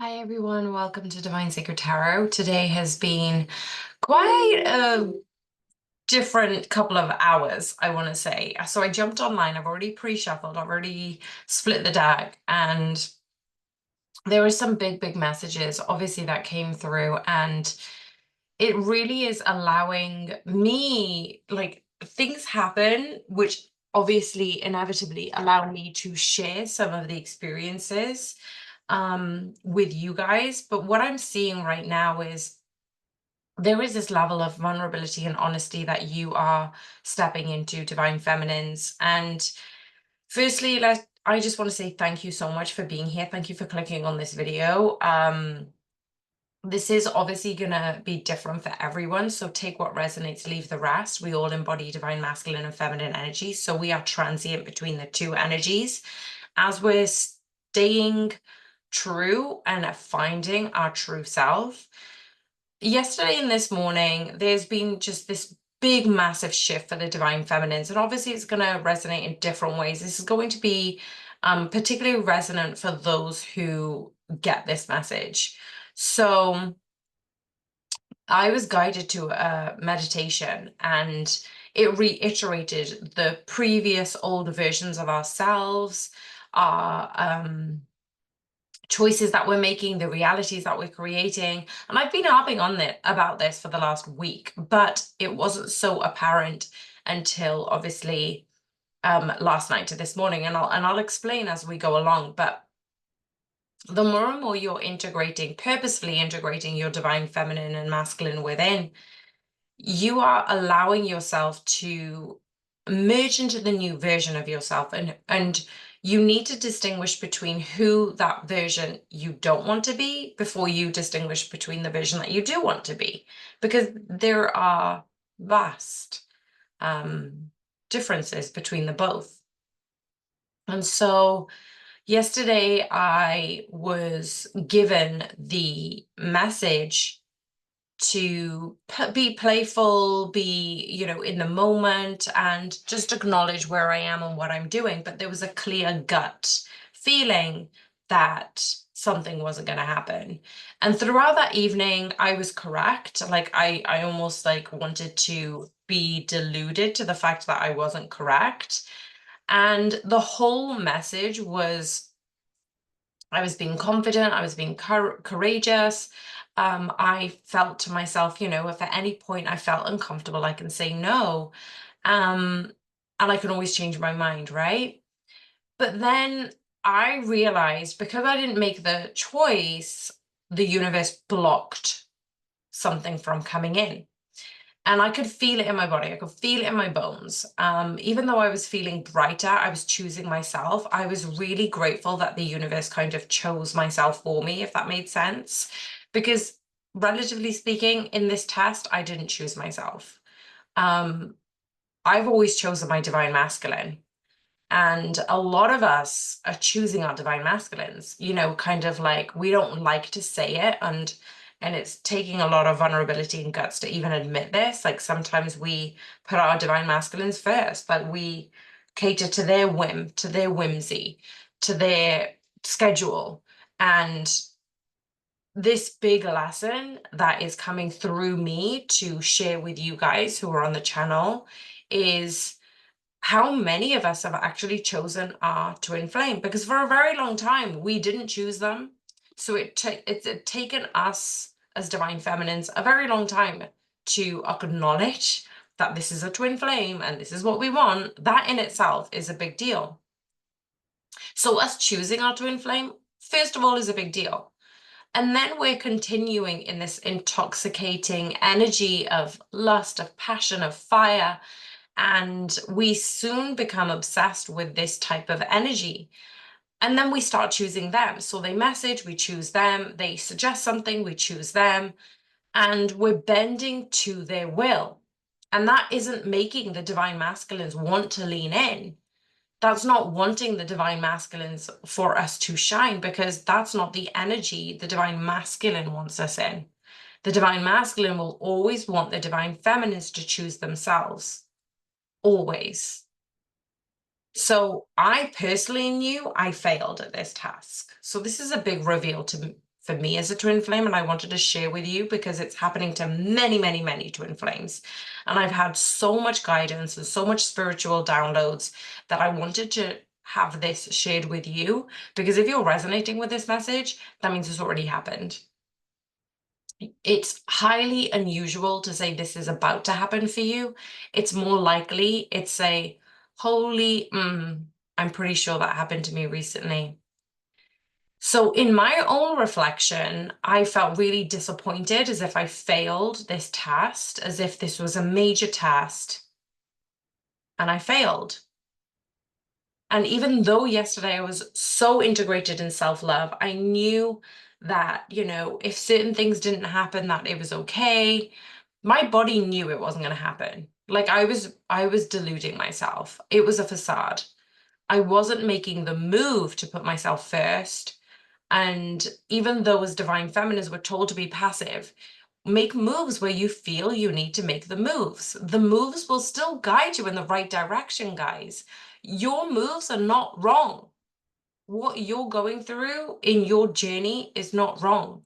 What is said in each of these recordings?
Hi everyone, welcome to Divine Sacred Tarot. Today has been quite a different couple of hours, I want to say. So I jumped online, I've already pre-shuffled, I've already split the deck, and there were some big messages, obviously, that came through, and it really is allowing me, like, things happen, which obviously inevitably allow me to share some of the experiences with you guys. But what I'm seeing right now is there is this level of vulnerability and honesty that you are stepping into, divine feminines. And firstly, I just want to say thank you so much for being here. Thank you for clicking on this video. This is obviously going to be different for everyone, so take what resonates, leave the rest. We all embody divine masculine and feminine energy, so we are transient between the two energies. As we're staying true and finding our true self, yesterday and this morning, there's been just this big, massive shift for the divine feminines. And obviously, it's going to resonate in different ways. This is going to be particularly resonant for those who get this message. So I was guided to a meditation, and it reiterated the previous older versions of ourselves, our choices that we're making, the realities that we're creating. And I've been harping on about this for the last week, but it wasn't so apparent until obviously last night to this morning. And I'll explain as we go along. But the more and more you're purposefully integrating your divine feminine and masculine within, you are allowing yourself to merge into the new version of yourself, and you need to distinguish between who that version you don't want to be before you distinguish between the version that you do want to be, because there are vast differences between the both. And so yesterday I was given the message to be playful, be, in the moment, and just acknowledge where I am and what I'm doing. But there was a clear gut feeling that something wasn't going to happen. And throughout that evening, I was correct. Like I almost like wanted to be deluded to the fact that I wasn't correct. And the whole message was I was being confident, I was being courageous. I felt to myself, if at any point I felt uncomfortable, I can say no. And I can always change my mind, right? But then I realized, because I didn't make the choice, the universe blocked something from coming in. And I could feel it in my body. I could feel it in my bones. Even though I was feeling brighter, I was choosing myself. I was really grateful that the universe kind of chose myself for me, if that made sense. Because relatively speaking, in this test, I didn't choose myself. I've always chosen my divine masculine. And a lot of us are choosing our divine masculines, kind of like, we don't like to say it, and it's taking a lot of vulnerability and guts to even admit this. Like, sometimes we put our divine masculines first, but we cater to their whim, to their whimsy, to their schedule. And this big lesson that is coming through me to share with you guys who are on the channel is how many of us have actually chosen our twin flame, because for a very long time we didn't choose them. So it's taken us as divine feminines a very long time to acknowledge that this is a twin flame and this is what we want. That in itself is a big deal. So us choosing our twin flame, first of all, is a big deal. And then we're continuing in this intoxicating energy of lust, of passion, of fire. And we soon become obsessed with this type of energy. And then we start choosing them. So they message, we choose them. They suggest something, we choose them. And we're bending to their will. And that isn't making the divine masculines want to lean in. That's not wanting the divine masculines for us to shine, because that's not the energy the divine masculine wants us in. The divine masculine will always want the divine feminines to choose themselves. Always. So I personally knew I failed at this task. So this is a big reveal for me as a twin flame, and I wanted to share with you because it's happening to many, many, many twin flames. And I've had so much guidance and so much spiritual downloads that I wanted to have this shared with you, because if you're resonating with this message, that means it's already happened. It's highly unusual to say this is about to happen for you. It's more likely it's a holy, I'm pretty sure that happened to me recently. So in my own reflection, I felt really disappointed, as if I failed this test, as if this was a major test, and I failed. And even though yesterday I was so integrated in self-love, I knew that, if certain things didn't happen, that it was okay. My body knew it wasn't going to happen. Like I was deluding myself. It was a facade. I wasn't making the move to put myself first. And even though as divine feminines we're told to be passive, make moves where you feel you need to make the moves. The moves will still guide you in the right direction, guys. Your moves are not wrong. What you're going through in your journey is not wrong.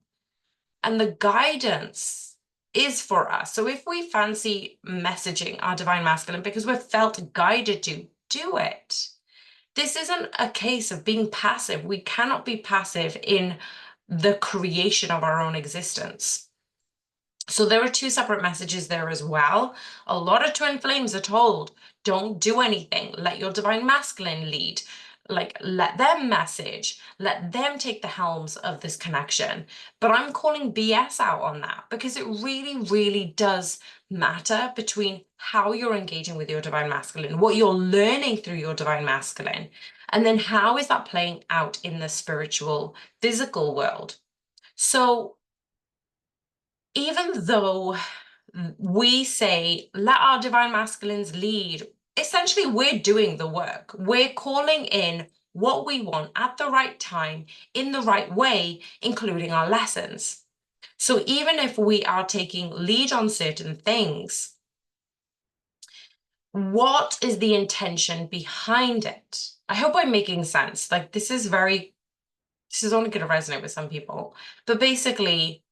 And the guidance is for us. So if we fancy messaging our divine masculine because we're felt guided to, do it. This isn't a case of being passive. We cannot be passive in the creation of our own existence. So there are two separate messages there as well. A lot of twin flames are told, don't do anything. Let your divine masculine lead. Like, let them message. Let them take the helms of this connection. But I'm calling BS out on that, because it really, really does matter between how you're engaging with your divine masculine, what you're learning through your divine masculine, and then how is that playing out in the spiritual, physical world. So even though we say, let our divine masculines lead, essentially we're doing the work. We're calling in what we want at the right time, in the right way, including our lessons. So even if we are taking lead on certain things, what is the intention behind it? I hope I'm making sense. Like, this is only going to resonate with some people, but basically,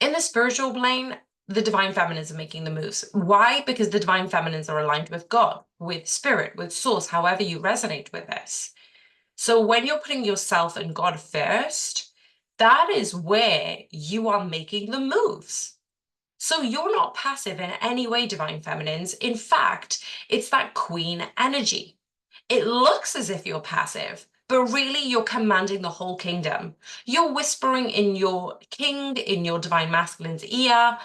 in the spiritual plane, the divine feminines are making the moves. Why? Because the divine feminines are aligned with God, with spirit, with source, however you resonate with this. So when you're putting yourself and God first, that is where you are making the moves. So you're not passive in any way, divine feminines. In fact, it's that queen energy. It looks as if you're passive, but really you're commanding the whole kingdom. You're whispering in your king, in your divine masculine's ear,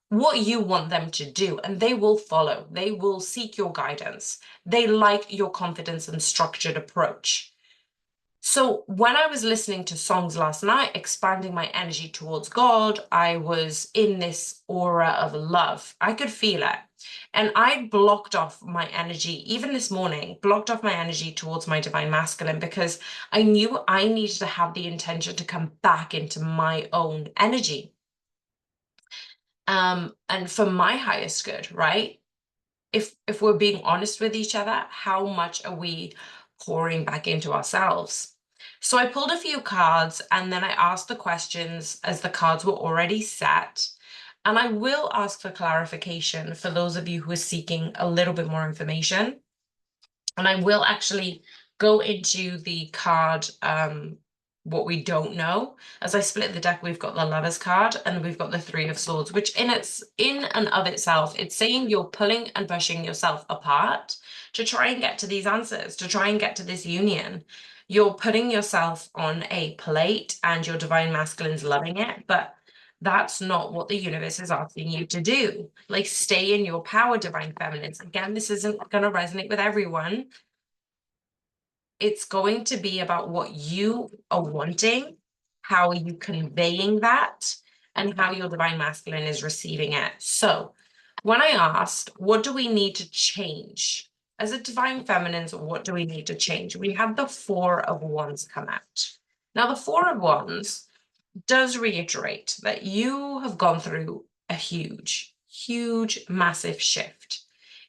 what you want them to do, and they will follow. They will seek your guidance. They like your confidence and structured approach. So when I was listening to songs last night, expanding my energy towards God, I was in this aura of love. I could feel it. And I blocked off my energy, even this morning, blocked off my energy towards my divine masculine, because I knew I needed to have the intention to come back into my own energy. And for my highest good, right? If we're being honest with each other, how much are we pouring back into ourselves? So I pulled a few cards, and then I asked the questions as the cards were already set. And I will ask for clarification for those of you who are seeking a little bit more information. And I will actually go into the card, what we don't know. As I split the deck, we've got the Lovers card and we've got the Three of Swords, which in and of itself, it's saying you're pulling and pushing yourself apart to try and get to these answers, to try and get to this union. You're putting yourself on a plate and your divine masculine's loving it, but that's not what the universe is asking you to do. Like, stay in your power, divine feminines. Again, this isn't going to resonate with everyone. It's going to be about what you are wanting, how are you conveying that, and how your divine masculine is receiving it. So when I asked, what do we need to change? As a divine feminines, what do we need to change? We had the Four of Wands come out. Now, the Four of Wands does reiterate that you have gone through a huge, huge, massive shift.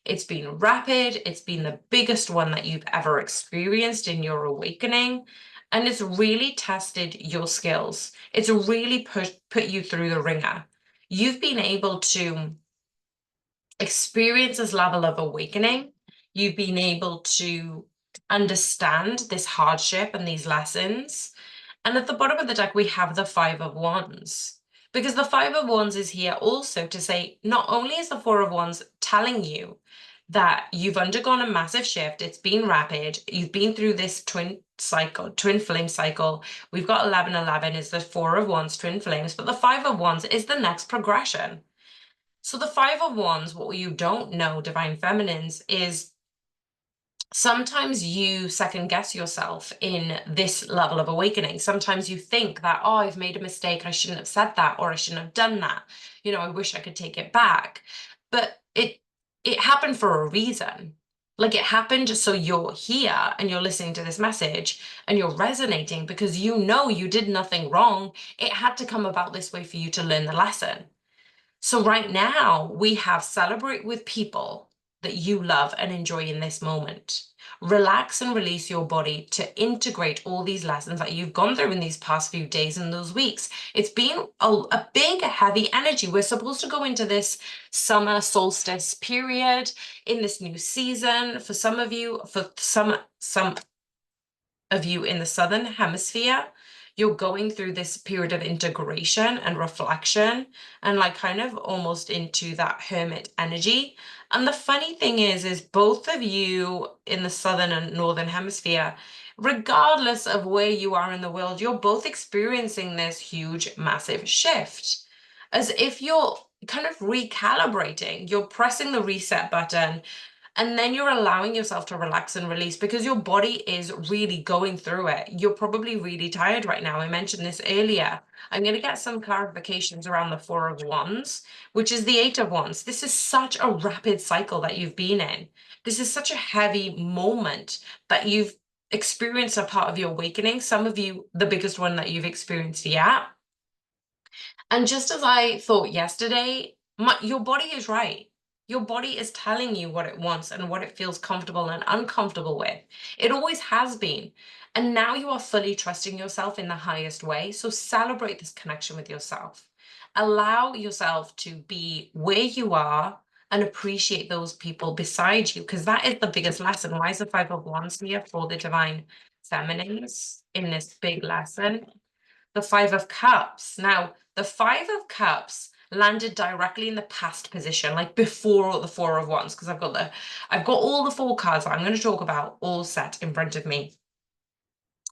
It's been rapid. It's been the biggest one that you've ever experienced in your awakening. And it's really tested your skills. It's really put you through the ringer. You've been able to experience this level of awakening. You've been able to understand this hardship and these lessons. And at the bottom of the deck, we have the Five of Wands. Because the Five of Wands is here also to say, not only is the Four of Wands telling you that you've undergone a massive shift, it's been rapid, you've been through this twin flame cycle. We've got 1111 is the Four of Wands, twin flames, but the Five of Wands is the next progression. So the Five of Wands, what you don't know, Divine Feminines, is sometimes you second guess yourself in this level of awakening. Sometimes you think that, oh, I've made a mistake. I shouldn't have said that, or I shouldn't have done that. You know, I wish I could take it back. But it happened for a reason. Like it happened just so you're here and you're listening to this message and you're resonating because you know you did nothing wrong. It had to come about this way for you to learn the lesson. So right now we have celebrate with people that you love and enjoy in this moment. Relax and release your body to integrate all these lessons that you've gone through in these past few days and those weeks. It's been a big, heavy energy. We're supposed to go into this summer solstice period in this new season. For some of you, for some of you in the Southern Hemisphere, you're going through this period of integration and reflection and like kind of almost into that hermit energy. And the funny thing is both of you in the Southern and Northern Hemisphere, regardless of where you are in the world, you're both experiencing this huge, massive shift. As if you're kind of recalibrating, you're pressing the reset button and then you're allowing yourself to relax and release because your body is really going through it. You're probably really tired right now. I mentioned this earlier. I'm going to get some clarifications around the Four of Wands, which is the Eight of Wands. This is such a rapid cycle that you've been in. This is such a heavy moment that you've experienced a part of your awakening. Some of you, the biggest one that you've experienced yet. And just as I thought yesterday, your body is right. Your body is telling you what it wants and what it feels comfortable and uncomfortable with. It always has been. And now you are fully trusting yourself in the highest way. So celebrate this connection with yourself. Allow yourself to be where you are and appreciate those people beside you, because that is the biggest lesson. Why is the Five of Wands here for the Divine Feminines in this big lesson? The Five of Cups. Now, the Five of Cups landed directly in the past position, like before the Four of Wands, because I've got all the four cards that I'm going to talk about all set in front of me.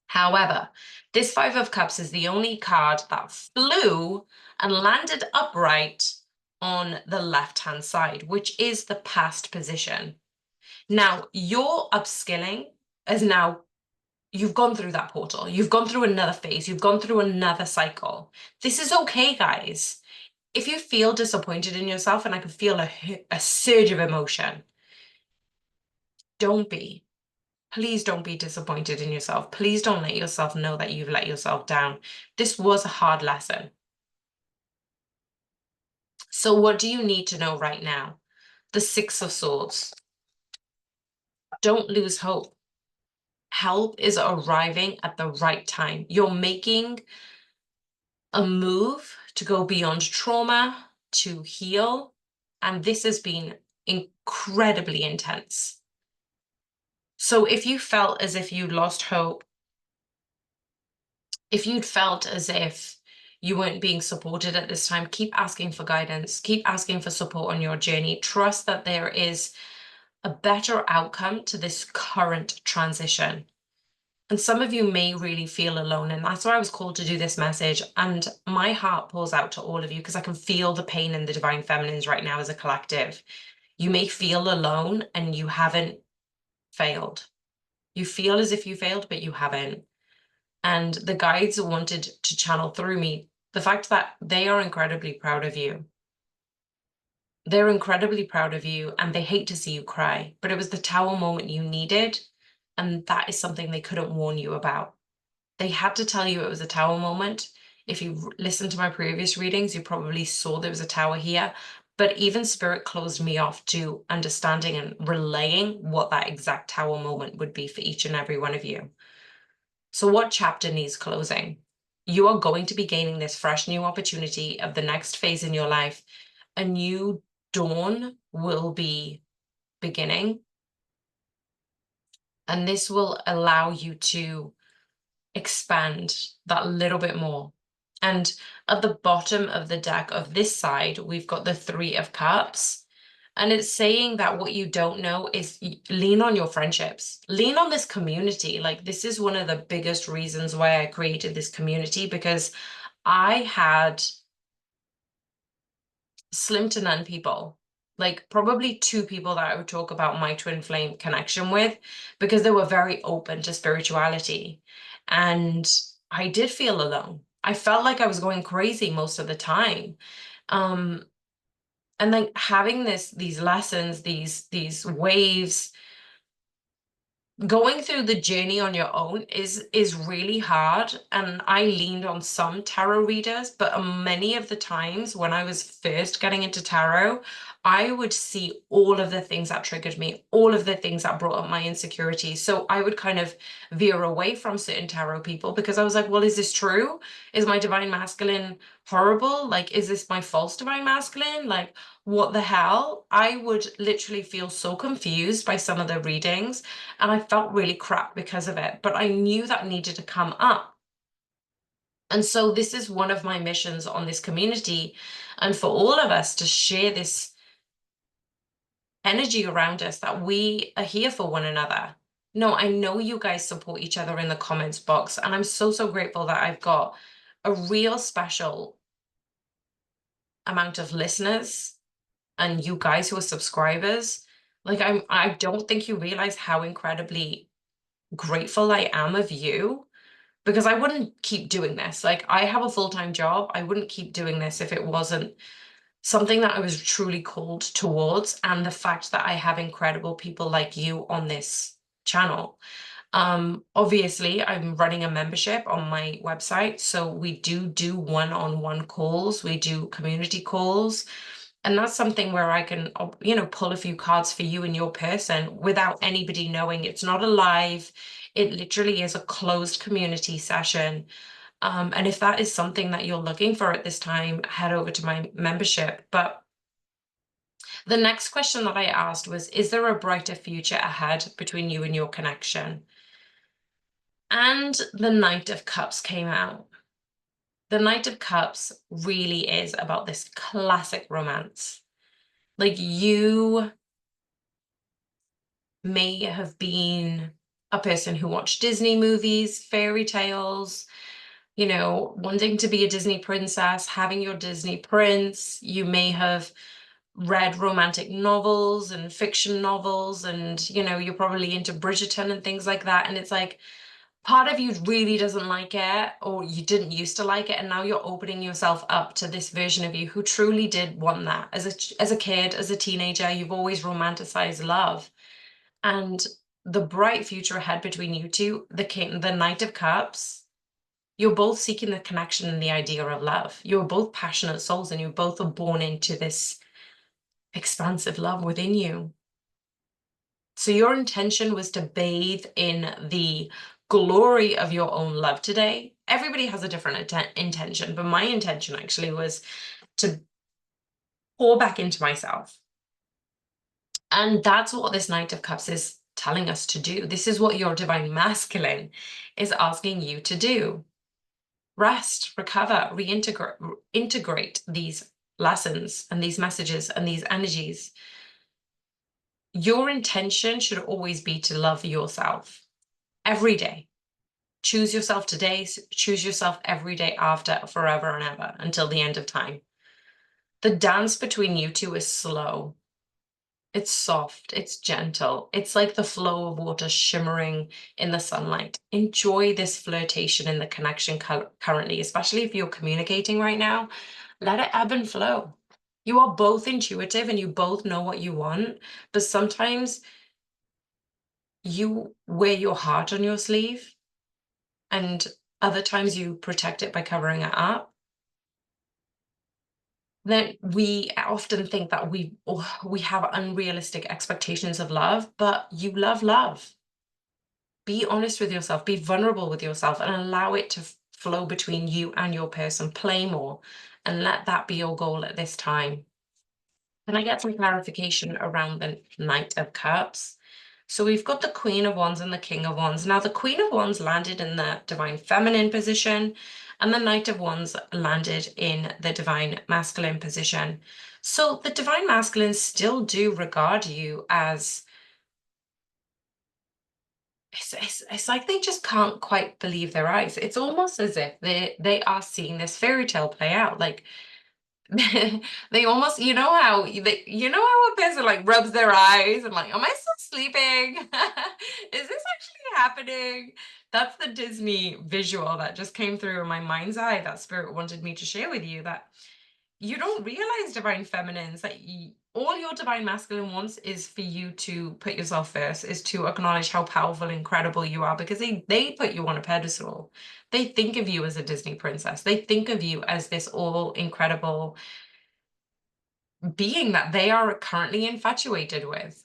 However, this Five of Cups is the only card that flew and landed upright on the left-hand side, which is the past position. Now, your upskilling is now you've gone through that portal. You've gone through another phase. You've gone through another cycle. This is okay, guys. If you feel disappointed in yourself, and I can feel a surge of emotion, don't be. Please don't be disappointed in yourself. Please don't let yourself know that you've let yourself down. This was a hard lesson. So what do you need to know right now? The Six of Swords. Don't lose hope. Help is arriving at the right time. You're making a move to go beyond trauma, to heal, and this has been incredibly intense. So if you felt as if you lost hope, if you'd felt as if you weren't being supported at this time, keep asking for guidance, keep asking for support on your journey. Trust that there is a better outcome to this current transition. And some of you may really feel alone, and that's why I was called to do this message. And my heart pours out to all of you because I can feel the pain in the Divine Feminines right now as a collective. You may feel alone and you haven't failed. You feel as if you failed, but you haven't. And the guides wanted to channel through me the fact that they are incredibly proud of you. They're incredibly proud of you and they hate to see you cry, but it was the tower moment you needed. And that is something they couldn't warn you about. They had to tell you it was a tower moment. If you listened to my previous readings, you probably saw there was a tower here. But even Spirit closed me off to understanding and relaying what that exact tower moment would be for each and every one of you. So what chapter needs closing? You are going to be gaining this fresh new opportunity of the next phase in your life. A new dawn will be beginning, and this will allow you to expand that little bit more. And at the bottom of the deck of this side, we've got the Three of Cups. And it's saying that what you don't know is lean on your friendships, lean on this community. Like, this is one of the biggest reasons why I created this community, because I had slim to none people, like probably two people that I would talk about my twin flame connection with, because they were very open to spirituality. And I did feel alone. I felt like I was going crazy most of the time. Um, and then having these lessons, these waves, going through the journey on your own is really hard. And I leaned on some tarot readers, but many of the times when I was first getting into tarot, I would see all of the things that triggered me, all of the things that brought up my insecurities. So I would kind of veer away from certain tarot people, because I was like, well, is this true? Is my divine masculine horrible? Like, is this my false divine masculine? Like, what the hell? I would literally feel so confused by some of the readings, and I felt really crap because of it, but I knew that needed to come up. And so this is one of my missions on this community, and for all of us to share this energy around us, that we are here for one another. No, I know you guys support each other in the comments box, and I'm so, so grateful that I've got a real special amount of listeners and you guys who are subscribers. Like, I don't think you realize how incredibly grateful I am of you, because I wouldn't keep doing this. Like, I have a full-time job. I wouldn't keep doing this if it wasn't something that I was truly called towards. And the fact that I have incredible people like you on this channel. Obviously, I'm running a membership on my website. So we do one-on-one calls. We do community calls. And that's something where I can, pull a few cards for you and your person without anybody knowing. It's not a live, it literally is a closed community session. And if that is something that you're looking for at this time, head over to my membership. But the next question that I asked was, is there a brighter future ahead between you and your connection? And the Knight of Cups came out. The Knight of Cups really is about this classic romance. Like, you may have been a person who watched Disney movies, fairy tales, wanting to be a Disney princess, having your Disney prince. You may have read romantic novels and fiction novels, and, you're probably into Bridgerton and things like that. And it's like, part of you really doesn't like it, or you didn't used to like it, and now you're opening yourself up to this version of you who truly did want that. As a kid, as a teenager, you've always romanticized love. And the bright future ahead between you two, the Knight of Cups, you're both seeking the connection and the idea of love. You're both passionate souls, and you both are born into this expansive love within you. So your intention was to bathe in the glory of your own love today. Everybody has a different intention, but my intention actually was to pour back into myself. And that's what this Knight of Cups is telling us to do. This is what your divine masculine is asking you to do. Rest, recover, integrate these lessons and these messages and these energies. Your intention should always be to love yourself every day. Choose yourself today, choose yourself every day, after, forever and ever, until the end of time. The dance between you two is slow. It's soft, it's gentle. It's like the flow of water shimmering in the sunlight. Enjoy this flirtation in the connection currently, especially if you're communicating right now. Let it ebb and flow. You are both intuitive and you both know what you want, but sometimes you wear your heart on your sleeve, and other times you protect it by covering it up. Then we often think that we have unrealistic expectations of love, but you love love. Be honest with yourself, be vulnerable with yourself, and allow it to flow between you and your person. Play more, and let that be your goal at this time. Can I get some clarification around the Knight of Cups? So we've got the Queen of Wands and the King of Wands. Now, the Queen of Wands landed in the Divine Feminine position, and the Knight of Wands landed in the Divine Masculine position. So the Divine Masculines still do regard you as, it's like they just can't quite believe their eyes. It's almost as if they are seeing this fairy tale play out. Like, they almost, how a person like rubs their eyes and like, am I still sleeping? Is this actually happening? That's the Disney visual that just came through in my mind's eye that Spirit wanted me to share with you, that you don't realize, Divine Feminines, that all your Divine Masculine wants is for you to put yourself first, is to acknowledge how powerful and incredible you are, because they put you on a pedestal. They think of you as a Disney princess. They think of you as this all incredible being that they are currently infatuated with.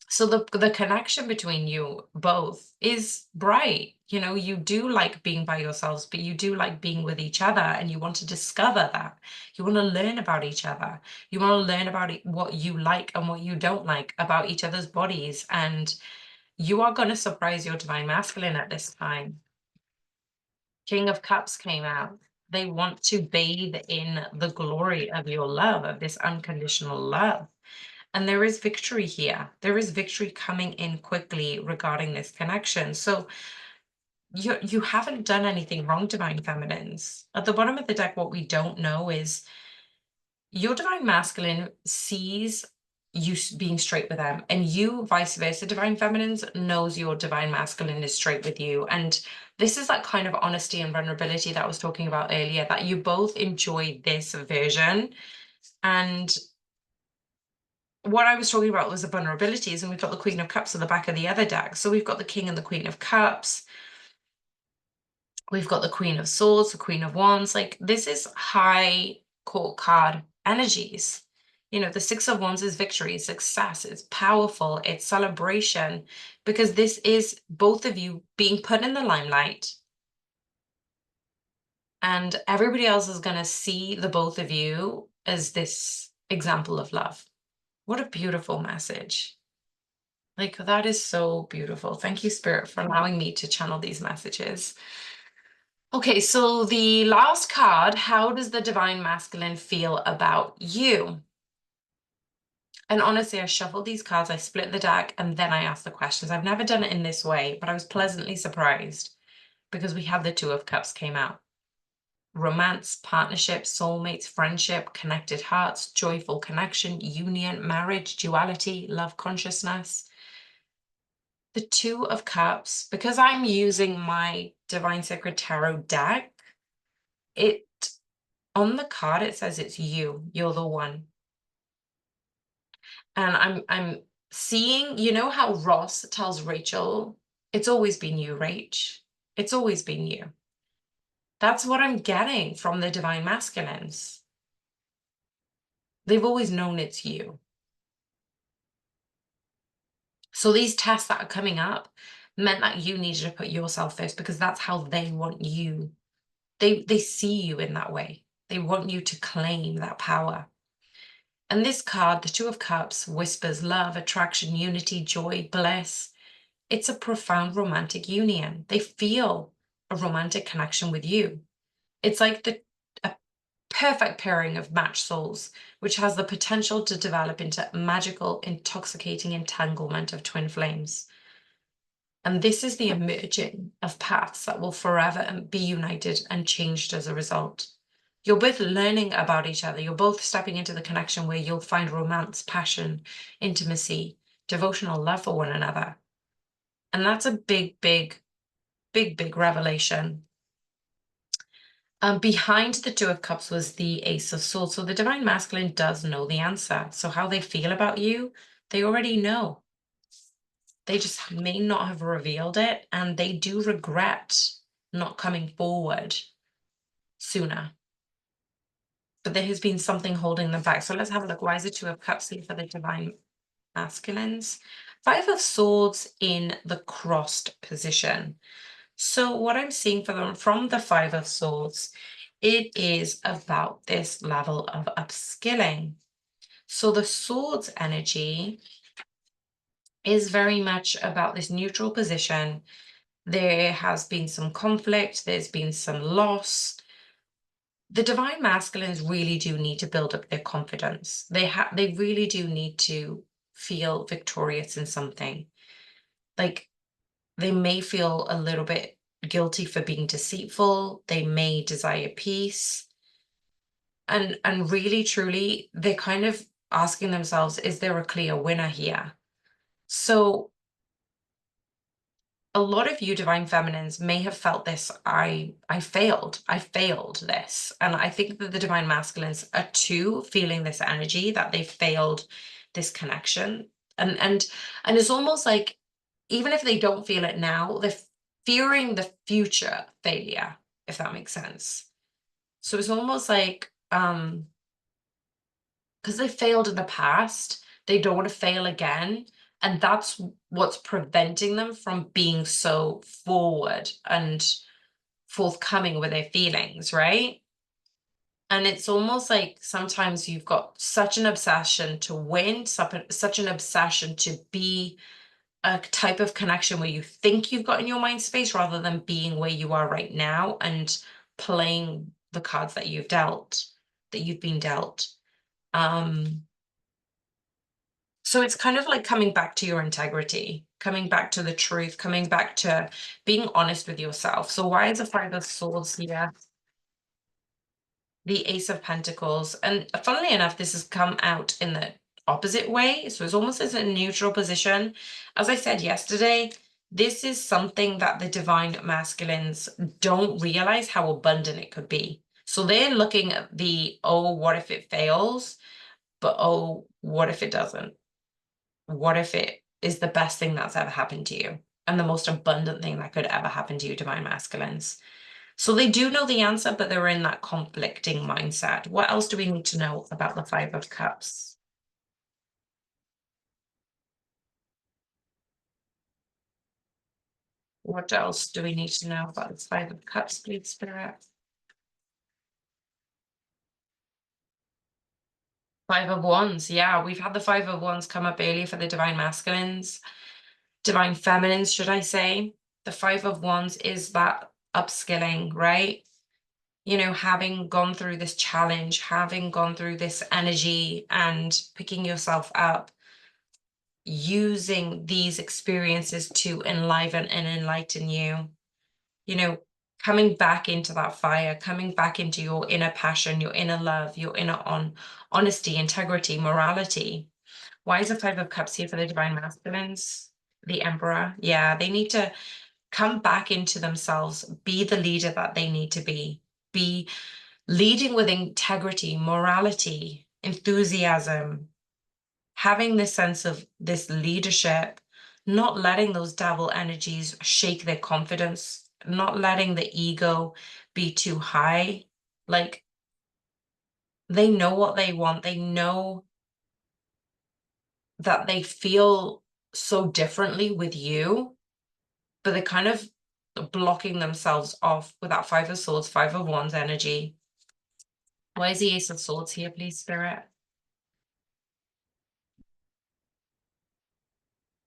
So the connection between you both is bright. You do like being by yourselves, but you do like being with each other, and you want to discover that. You want to learn about each other. You want to learn about what you like and what you don't like about each other's bodies. And you are going to surprise your Divine Masculine at this time. King of Cups came out. They want to bathe in the glory of your love, of this unconditional love. And there is victory here. There is victory coming in quickly regarding this connection. So you haven't done anything wrong, Divine Feminines. At the bottom of the deck, what we don't know is your Divine Masculine sees you being straight with them, and you, vice versa, Divine Feminines, knows your Divine Masculine is straight with you. And this is that kind of honesty and vulnerability that I was talking about earlier, that you both enjoy this version. And what I was talking about was the vulnerabilities, and we've got the Queen of Cups at the back of the other deck. So we've got the King and the Queen of Cups. We've got the Queen of Swords, the Queen of Wands. Like, this is high court card energies. The Six of Wands is victory, success, it's powerful, it's celebration, because this is both of you being put in the limelight, and everybody else is going to see the both of you as this example of love. What a beautiful message. Like, that is so beautiful. Thank you, Spirit, for allowing me to channel these messages. Okay, so the last card, how does the Divine Masculine feel about you? And honestly, I shuffled these cards, I split the deck, and then I asked the questions. I've never done it in this way, but I was pleasantly surprised because we had the Two of Cups came out. Romance, partnership, soulmates, friendship, connected hearts, joyful connection, union, marriage, duality, love consciousness. The Two of Cups, because I'm using my Divine Sacred Tarot deck, on the card it says it's you're the one. And I'm seeing, how Ross tells Rachel, it's always been you, Rach. It's always been you. That's what I'm getting from the Divine Masculines. They've always known it's you. So these tests that are coming up meant that you needed to put yourself first, because that's how they want you. They see you in that way. They want you to claim that power. And this card, the Two of Cups, whispers love, attraction, unity, joy, bliss. It's a profound romantic union. They feel a romantic connection with you. It's like a perfect pairing of matched souls, which has the potential to develop into magical, intoxicating entanglement of twin flames. And this is the emerging of paths that will forever be united and changed as a result. You're both learning about each other. You're both stepping into the connection where you'll find romance, passion, intimacy, devotional love for one another. And that's a big, big, big, big revelation. Behind the Two of Cups was the Ace of Swords. So the Divine Masculine does know the answer. So how they feel about you, they already know. They just may not have revealed it, and they do regret not coming forward sooner. But there has been something holding them back. So let's have a look. Why is the Two of Cups here for the Divine Masculines? Five of Swords in the crossed position. So what I'm seeing for them from the Five of Swords, it is about this level of upskilling. So the Swords energy is very much about this neutral position. There has been some conflict, there's been some loss. The divine masculines really do need to build up their confidence. They really do need to feel victorious in something. Like, they may feel a little bit guilty for being deceitful, they may desire peace, and really truly they're kind of asking themselves, is there a clear winner here? So a lot of you divine feminines may have felt this. I failed this. And I think that the divine masculines are too feeling this energy that they failed this connection. And it's almost like, even if they don't feel it now, they're fearing the future failure, if that makes sense. So it's almost like, because they failed in the past, they don't want to fail again. And that's what's preventing them from being so forward and forthcoming with their feelings, right? And it's almost like sometimes you've got such an obsession to win, such an obsession to be a type of connection where you think you've got in your mind space, rather than being where you are right now and playing the cards that you've been dealt. So it's kind of like coming back to your integrity, coming back to the truth, coming back to being honest with yourself. So why is the Five of Swords here? The Ace of Pentacles. And funnily enough, this has come out in the opposite way. So it's almost as a neutral position. As I said yesterday, this is something that the divine masculines don't realize how abundant it could be. So they're looking at the, oh, what if it fails? But oh, what if it doesn't? What if it is the best thing that's ever happened to you and the most abundant thing that could ever happen to you, divine masculines? So they do know the answer, but they're in that conflicting mindset. What else do we need to know about the Five of Cups? What else do we need to know about the Five of Cups, please, Spirit? Five of Wands. Yeah, we've had the Five of Wands come up earlier for the divine masculines, divine feminines, should I say. The Five of Wands is that upskilling, right? You know, having gone through this challenge, having gone through this energy and picking yourself up, using these experiences to enliven and enlighten you, you know, coming back into that fire, coming back into your inner passion, your inner love, your inner honesty, integrity, morality. Why is the Five of Cups here for the divine masculines? The Emperor. Yeah, they need to come back into themselves, be the leader that they need to be leading with integrity, morality, enthusiasm, having this sense of this leadership, not letting those devil energies shake their confidence, not letting the ego be too high. Like, they know what they want. They know that they feel so differently with you, but they're kind of blocking themselves off with that Five of Swords, Five of Wands energy. Why is the Ace of Swords here, please, Spirit?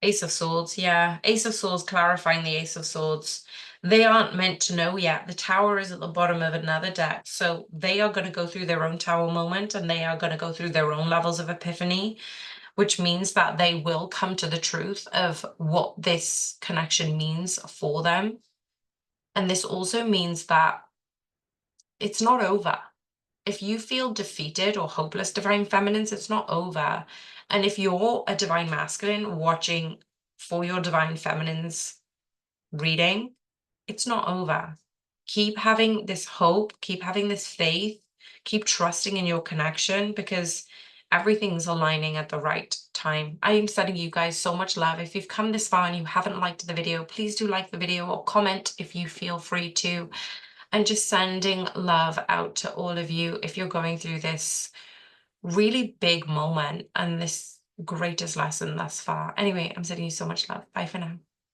Ace of Swords, yeah. Ace of Swords, clarifying the Ace of Swords. They aren't meant to know yet. The Tower is at the bottom of another deck. So they are going to go through their own Tower moment, and they are going to go through their own levels of epiphany, which means that they will come to the truth of what this connection means for them. And this also means that it's not over. If you feel defeated or hopeless, divine feminines, it's not over. And if you're a divine masculine watching for your divine feminines reading, it's not over. Keep having this hope, keep having this faith, keep trusting in your connection, because everything's aligning at the right time. I am sending you guys so much love. If you've come this far and you haven't liked the video, please do like the video or comment if you feel free to. And just sending love out to all of you if you're going through this really big moment and this greatest lesson thus far. Anyway, I'm sending you so much love. Bye for now.